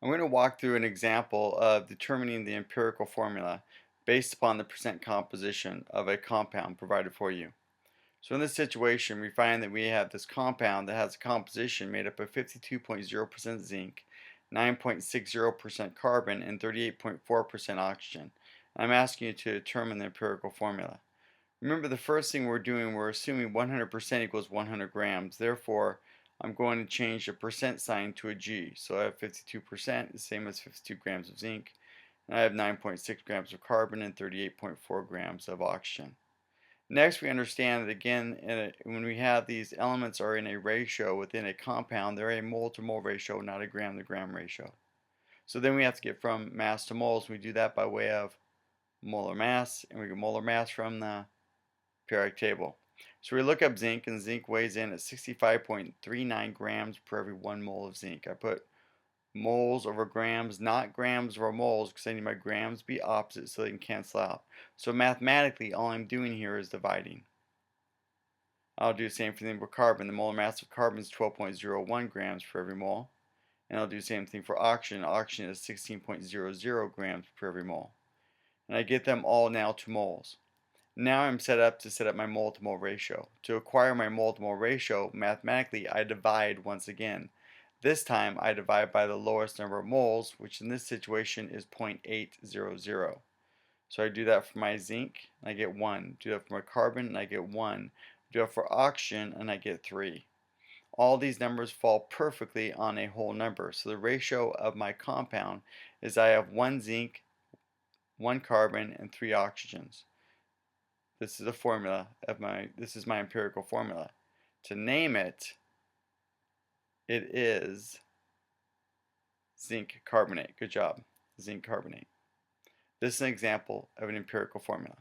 I'm going to walk through an example of determining the empirical formula based upon the percent composition of a compound provided for you. So in this situation, we find that we have this compound that has a composition made up of 52.0% zinc, 9.60% carbon, and 38.4% oxygen. I'm asking you to determine the empirical formula. Remember, the first thing we're doing, we're assuming 100% equals 100 grams. Therefore, I'm going to change the percent sign to a G. So I have 52%, the same as 52 grams of zinc. And I have 9.6 grams of carbon and 38.4 grams of oxygen. Next, we understand that again, when we have these elements are in a ratio within a compound, they're a mole to mole ratio, not a gram to gram ratio. So then we have to get from mass to moles. We do that by way of molar mass, and we get molar mass from the periodic table. So we look up zinc, and zinc weighs in at 65.39 grams per every 1 mole of zinc. I put moles over grams, not grams over moles, because I need my grams to be opposite so they can cancel out. So mathematically, all I'm doing here is dividing. I'll do the same thing for carbon. The molar mass of carbon is 12.01 grams per every mole. And I'll do the same thing for oxygen. Oxygen is 16.00 grams per every mole. And I get them all now to moles. Now I'm set up to set up my mole to mole ratio. To acquire my mole to mole ratio, mathematically I divide once again. This time I divide by the lowest number of moles, which in this situation is 0.800. So I do that for my zinc, and I get 1. Do that for my carbon, and I get 1. Do that for oxygen, and I get 3. All these numbers fall perfectly on a whole number. So the ratio of my compound is I have 1 zinc, 1 carbon, and 3 oxygens. This is the formula of this is my empirical formula. To name it, it is zinc carbonate. Good job, zinc carbonate. This is an example of an empirical formula.